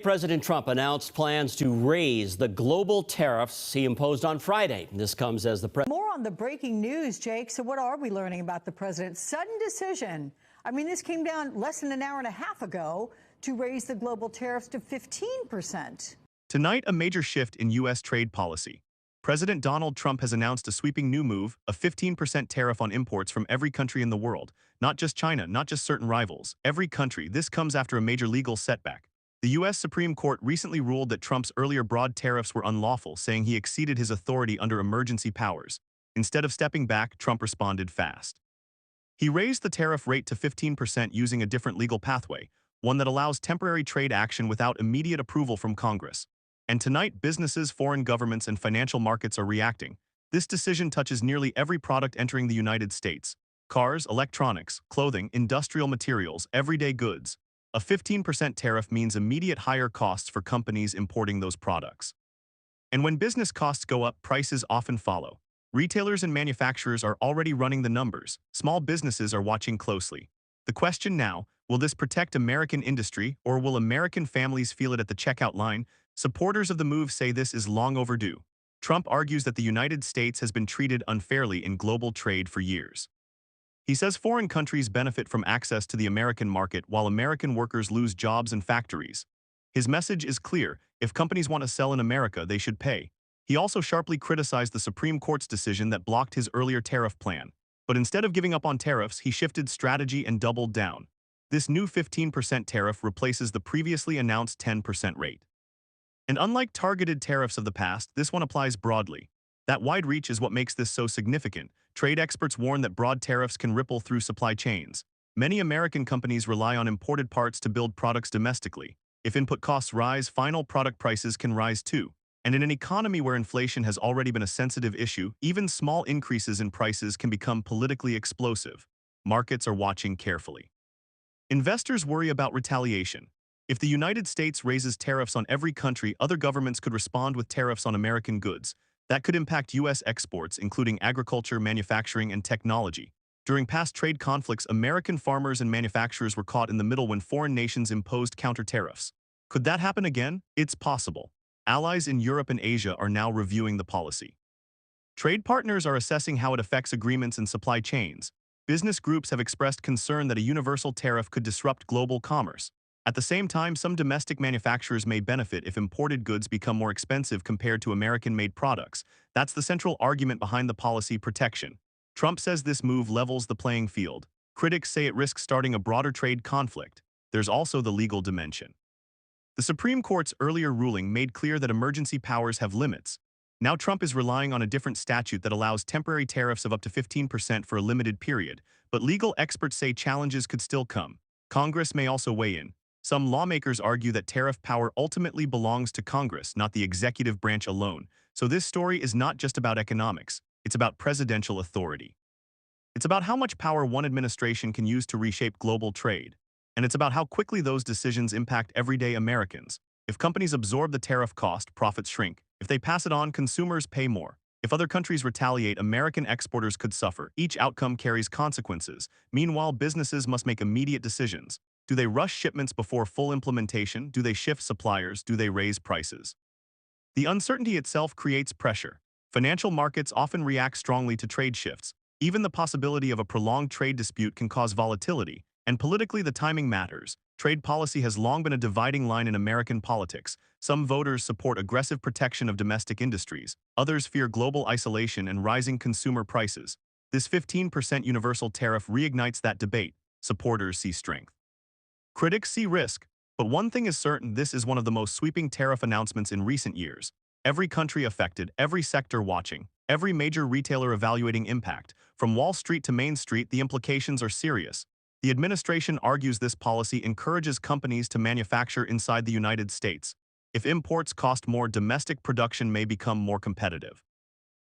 President Trump announced plans to raise the global tariffs he imposed on Friday. This comes as the president. More on the breaking news, Jake. So what are we learning about the president's sudden decision? I mean, this came down less than an hour and a half ago to raise the global tariffs to 15%. Tonight, a major shift in U.S. trade policy. President Donald Trump has announced a sweeping new move, a 15% tariff on imports from every country in the world. Not just China, not just certain rivals. Every country. This comes after a major legal setback. The U.S. Supreme Court recently ruled that Trump's earlier broad tariffs were unlawful, saying he exceeded his authority under emergency powers. Instead of stepping back, Trump responded fast. He raised the tariff rate to 15% using a different legal pathway, one that allows temporary trade action without immediate approval from Congress. And tonight, businesses, foreign governments, and financial markets are reacting. This decision touches nearly every product entering the United States: cars, electronics, clothing, industrial materials, everyday goods. A 15% tariff means immediate higher costs for companies importing those products. And when business costs go up, prices often follow. Retailers and manufacturers are already running the numbers. Small businesses are watching closely. The question now, will this protect American industry, or will American families feel it at the checkout line? Supporters of the move say this is long overdue. Trump argues that the United States has been treated unfairly in global trade for years. He says foreign countries benefit from access to the American market while American workers lose jobs and factories. His message is clear: if companies want to sell in America, they should pay. He also sharply criticized the Supreme Court's decision that blocked his earlier tariff plan. But instead of giving up on tariffs, he shifted strategy and doubled down. This new 15% tariff replaces the previously announced 10% rate. And unlike targeted tariffs of the past, this one applies broadly. That wide reach is what makes this so significant. Trade experts warn that broad tariffs can ripple through supply chains. Many American companies rely on imported parts to build products domestically. If input costs rise, final product prices can rise too. And in an economy where inflation has already been a sensitive issue, even small increases in prices can become politically explosive. Markets are watching carefully. Investors worry about retaliation. If the United States raises tariffs on every country, other governments could respond with tariffs on American goods. That could impact U.S. exports, including agriculture, manufacturing, and technology. During past trade conflicts, American farmers and manufacturers were caught in the middle when foreign nations imposed counter tariffs. Could that happen again? It's possible. Allies in Europe and Asia are now reviewing the policy. Trade partners are assessing how it affects agreements and supply chains. Business groups have expressed concern that a universal tariff could disrupt global commerce. At the same time, some domestic manufacturers may benefit if imported goods become more expensive compared to American-made products. That's the central argument behind the policy: protection. Trump says this move levels the playing field. Critics say it risks starting a broader trade conflict. There's also the legal dimension. The Supreme Court's earlier ruling made clear that emergency powers have limits. Now Trump is relying on a different statute that allows temporary tariffs of up to 15% for a limited period, but legal experts say challenges could still come. Congress may also weigh in. Some lawmakers argue that tariff power ultimately belongs to Congress, not the executive branch alone. So this story is not just about economics, it's about presidential authority. It's about how much power one administration can use to reshape global trade. And it's about how quickly those decisions impact everyday Americans. If companies absorb the tariff cost, profits shrink. If they pass it on, consumers pay more. If other countries retaliate, American exporters could suffer. Each outcome carries consequences. Meanwhile, businesses must make immediate decisions. Do they rush shipments before full implementation? Do they shift suppliers? Do they raise prices? The uncertainty itself creates pressure. Financial markets often react strongly to trade shifts. Even the possibility of a prolonged trade dispute can cause volatility, and politically the timing matters. Trade policy has long been a dividing line in American politics. Some voters support aggressive protection of domestic industries. Others fear global isolation and rising consumer prices. This 15% universal tariff reignites that debate. Supporters see strength. Critics see risk, but one thing is certain: this is one of the most sweeping tariff announcements in recent years. Every country affected, every sector watching, every major retailer evaluating impact. From Wall Street to Main Street, the implications are serious. The administration argues this policy encourages companies to manufacture inside the United States. If imports cost more, domestic production may become more competitive.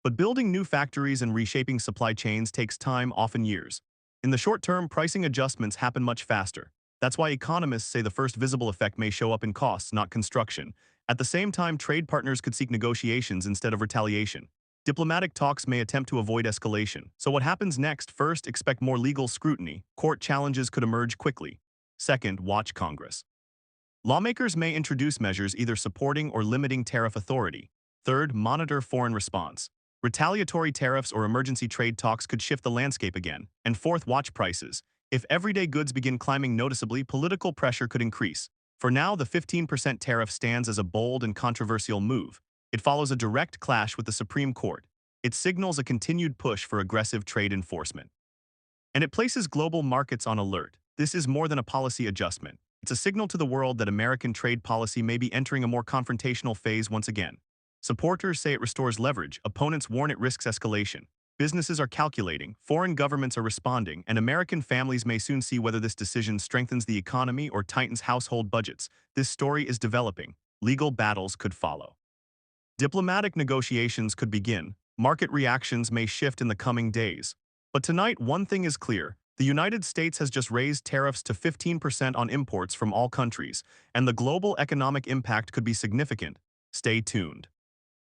But building new factories and reshaping supply chains takes time, often years. In the short term, pricing adjustments happen much faster. That's why economists say the first visible effect may show up in costs, not construction. At the same time, trade partners could seek negotiations instead of retaliation. Diplomatic talks may attempt to avoid escalation. So what happens next? First, expect more legal scrutiny. Court challenges could emerge quickly. Second, watch Congress. Lawmakers may introduce measures either supporting or limiting tariff authority. Third, monitor foreign response. Retaliatory tariffs or emergency trade talks could shift the landscape again. And fourth, watch prices. If everyday goods begin climbing noticeably, political pressure could increase. For now, the 15% tariff stands as a bold and controversial move. It follows a direct clash with the Supreme Court. It signals a continued push for aggressive trade enforcement. And it places global markets on alert. This is more than a policy adjustment. It's a signal to the world that American trade policy may be entering a more confrontational phase once again. Supporters say it restores leverage, opponents warn it risks escalation. Businesses are calculating, foreign governments are responding, and American families may soon see whether this decision strengthens the economy or tightens household budgets. This story is developing. Legal battles could follow. Diplomatic negotiations could begin. Market reactions may shift in the coming days. But tonight, one thing is clear. The United States has just raised tariffs to 15% on imports from all countries, and the global economic impact could be significant. Stay tuned.